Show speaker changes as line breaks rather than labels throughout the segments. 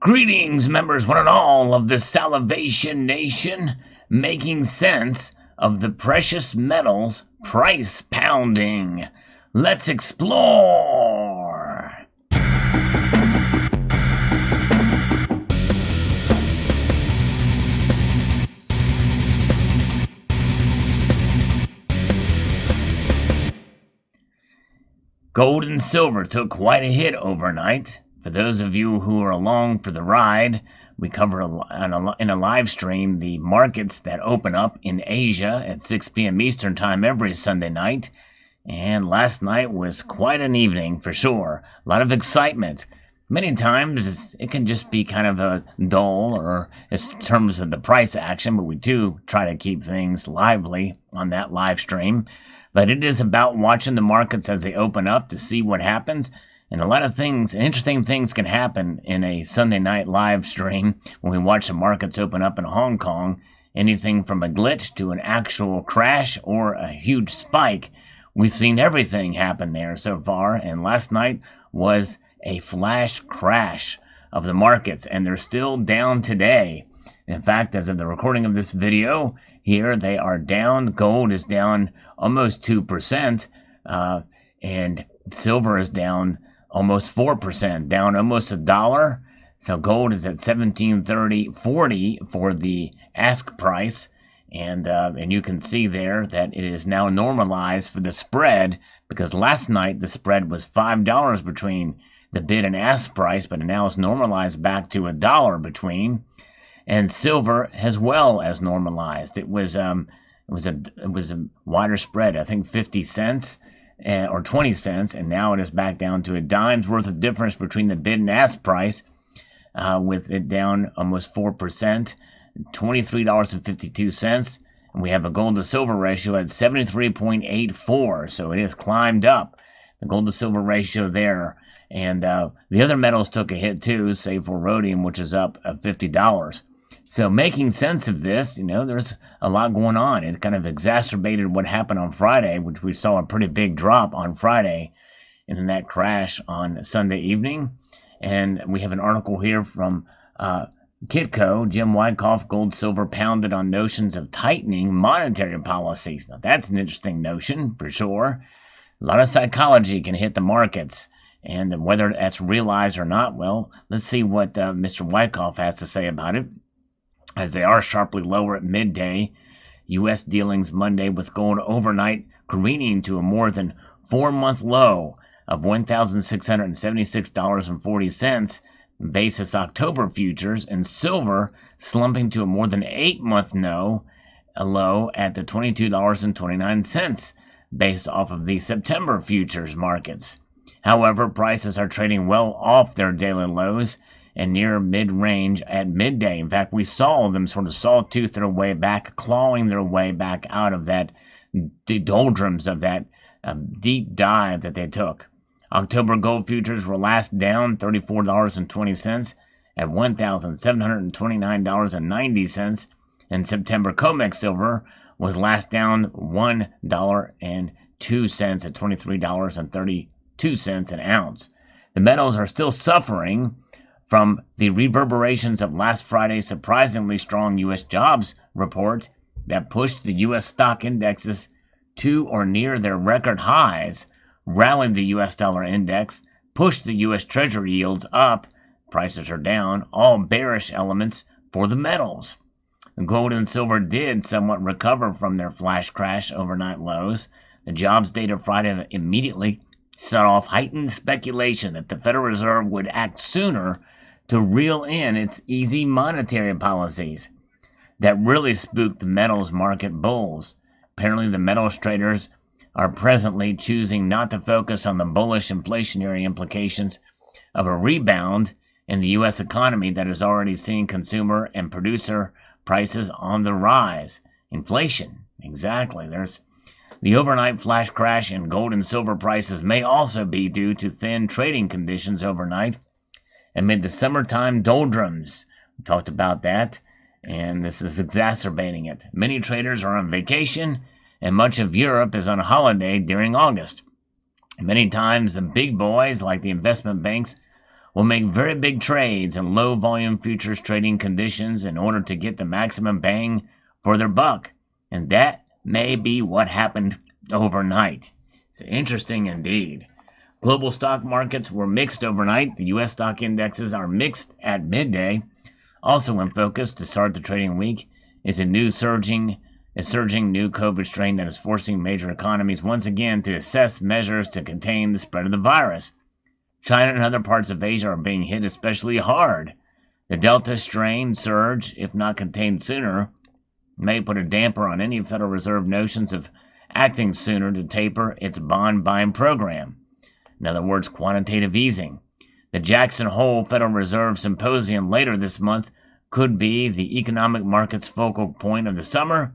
Greetings, members, one and all of the Salivation Nation, making sense of the precious metals price pounding. Let's explore. Gold and silver took quite a hit overnight. For those of you who are along for the ride, we cover in a live stream the markets that open up in Asia at 6 p.m. Eastern Time every Sunday night. And last night was quite an evening for sure. A lot of excitement. Many times it can just be kind of a dull or in terms of the price action, but we do try to keep things lively on that live stream. But it is about watching the markets as they open up to see what happens. And a lot of things, interesting things can happen in a Sunday night live stream when we watch the markets open up in Hong Kong. Anything from a glitch to an actual crash or a huge spike. We've seen everything happen there so far. And last night was a flash crash of the markets. And they're still down today. In fact, as of the recording of this video, here they are down. Gold is down almost 2%. And silver is down almost 4%, down almost $1. So gold is at $17.30.40 for the ask price, and you can see there that it is now normalized for the spread, because last night the spread was $5 between the bid and ask price, but now it's normalized back to $1 between. And silver as well as normalized. It was a wider spread, I think 50 cents. Or 20 cents, and now it is back down to a dime's worth of difference between the bid and ask price, with it down almost 4%, $23.52, and we have a gold to silver ratio at 73.84, so it has climbed up, the gold to silver ratio there, and the other metals took a hit too, save for rhodium, which is up $50. So making sense of this, there's a lot going on. It kind of exacerbated what happened on Friday, which we saw a pretty big drop on Friday and then that crash on Sunday evening. And we have an article here from Kitco, Jim Wyckoff, gold, silver pounded on notions of tightening monetary policies. Now that's an interesting notion for sure. A lot of psychology can hit the markets. And whether that's realized or not, well, let's see what Mr. Wyckoff has to say about it. As they are sharply lower at midday, U.S. dealings Monday with gold overnight careening to a more than 4-month low of $1,676.40, basis October futures, and silver slumping to a more than 8-month low at the $22.29, based off of the September futures markets. However, prices are trading well off their daily lows and near mid-range at midday. In fact, we saw them sort of sawtooth their way back, clawing their way back out of the doldrums of that deep dive that they took. October gold futures were last down $34.20 at $1,729.90, and September COMEX silver was last down $1.02 at $23.32 an ounce. The metals are still suffering from the reverberations of last Friday's surprisingly strong U.S. jobs report that pushed the U.S. stock indexes to or near their record highs, rallied the U.S. dollar index, pushed the U.S. Treasury yields up, prices are down, all bearish elements for the metals. Gold and silver did somewhat recover from their flash crash overnight lows. The jobs data Friday immediately set off heightened speculation that the Federal Reserve would act sooner to reel in its easy monetary policies. That really spooked the metals market bulls. Apparently the metals traders are presently choosing not to focus on the bullish inflationary implications of a rebound in the U.S. economy that is already seeing consumer and producer prices on the rise. Inflation, exactly. There's the overnight flash crash in gold and silver prices may also be due to thin trading conditions overnight amid the summertime doldrums. We talked about that, and this is exacerbating it. Many traders are on vacation, and much of Europe is on a holiday during August. Many times the big boys, like the investment banks, will make very big trades in low volume futures trading conditions in order to get the maximum bang for their buck. And that may be what happened overnight. So interesting indeed. Global stock markets were mixed overnight. The U.S. stock indexes are mixed at midday. Also in focus to start the trading week is a surging new COVID strain that is forcing major economies once again to assess measures to contain the spread of the virus. China and other parts of Asia are being hit especially hard. The Delta strain surge, if not contained sooner, may put a damper on any Federal Reserve notions of acting sooner to taper its bond buying program. In other words, quantitative easing. The Jackson Hole Federal Reserve Symposium later this month could be the economic market's focal point of the summer.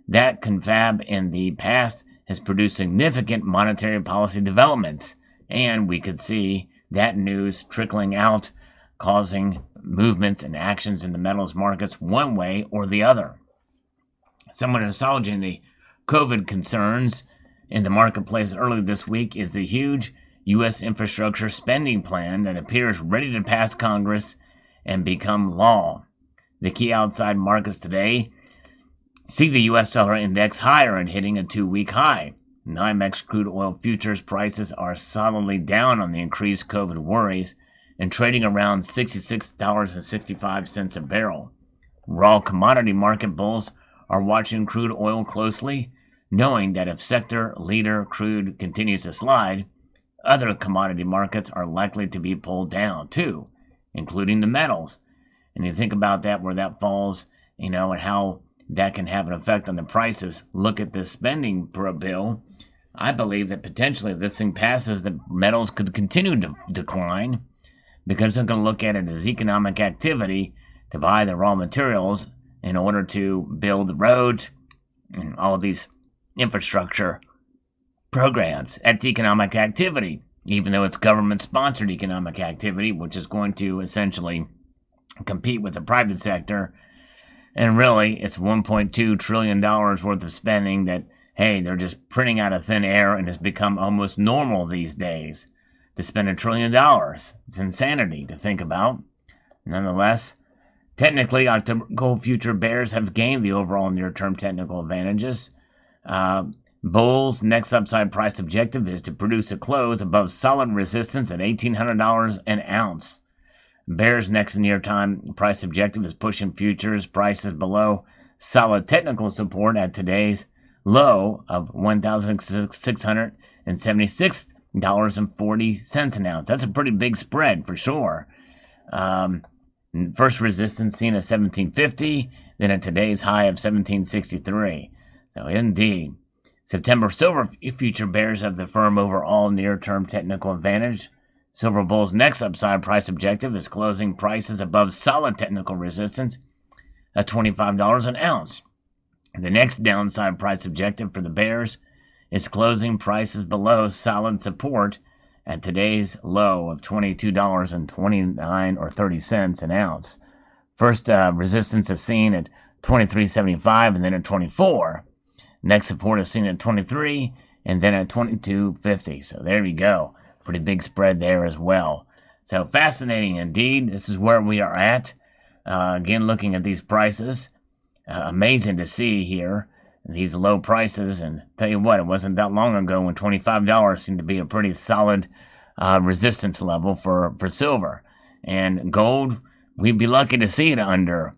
That confab in the past has produced significant monetary policy developments, and we could see that news trickling out, causing movements and actions in the metals markets one way or the other. Someone acknowledging the COVID concerns in the marketplace early this week is the huge U.S. infrastructure spending plan that appears ready to pass Congress and become law. The key outside markets today see the U.S. dollar index higher and hitting a 2-week high. NYMEX crude oil futures prices are solidly down on the increased COVID worries and trading around $66.65 a barrel. Raw commodity market bulls are watching crude oil closely, knowing that if sector leader crude continues to slide, other commodity markets are likely to be pulled down too, including the metals. And you think about that, where that falls, and how that can have an effect on the prices. Look at this spending bill. I believe that potentially if this thing passes, the metals could continue to decline because they're going to look at it as economic activity to buy the raw materials in order to build the roads and all of these infrastructure programs. That's economic activity, even though it's government-sponsored economic activity, which is going to essentially compete with the private sector. And really, it's $1.2 trillion worth of spending that, hey, they're just printing out of thin air, and it's become almost normal these days to spend $1 trillion. It's insanity to think about. Nonetheless, technically, October gold future bears have gained the overall near-term technical advantages. Bulls' next upside price objective is to produce a close above solid resistance at $1,800 an ounce. Bears' next near-time price objective is pushing futures prices below solid technical support at today's low of $1,676.40 an ounce. That's a pretty big spread for sure. First resistance seen at $1,750, then at today's high of $1,763. So indeed, September silver future bears have the firm overall near-term technical advantage. Silver Bull's next upside price objective is closing prices above solid technical resistance at $25 an ounce. The next downside price objective for the bears is closing prices below solid support at today's low of $22.29 or 30 cents an ounce. First resistance is seen at $23.75 and then at $24. Next support is seen at $23 and then at $22.50. So there you go. Pretty big spread there as well. So fascinating indeed. This is where we are at. Again, looking at these prices. Amazing to see here. These low prices. And tell you what, it wasn't that long ago when $25 seemed to be a pretty solid resistance level for silver. And gold, we'd be lucky to see it under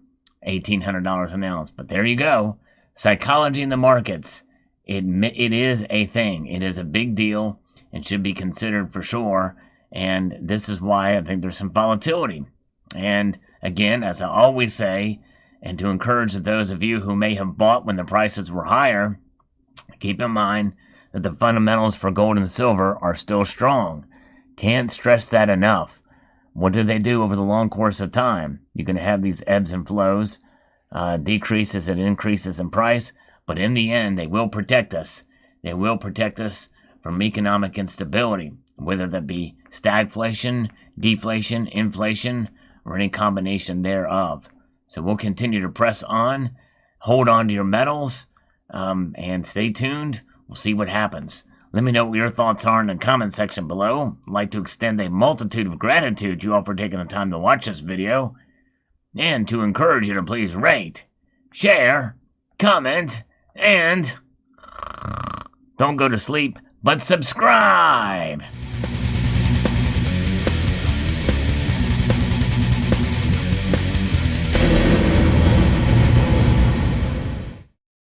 $1,800 an ounce. But there you go. Psychology in the markets. It is a thing. It is a big deal and should be considered for sure. And this is why I think there's some volatility. And again, as I always say, and to encourage those of you who may have bought when the prices were higher, keep in mind that the fundamentals for gold and silver are still strong. Can't stress that enough. What do they do over the long course of time? You're going to have these ebbs and flows, decreases and increases in price, but in the end, they will protect us. They will protect us from economic instability, whether that be stagflation, deflation, inflation, or any combination thereof. So we'll continue to press on, hold on to your metals, and stay tuned. We'll see what happens. Let me know what your thoughts are in the comment section below. I'd like to extend a multitude of gratitude to you all for taking the time to watch this video, and to encourage you to please rate, share, comment, and don't go to sleep, but subscribe!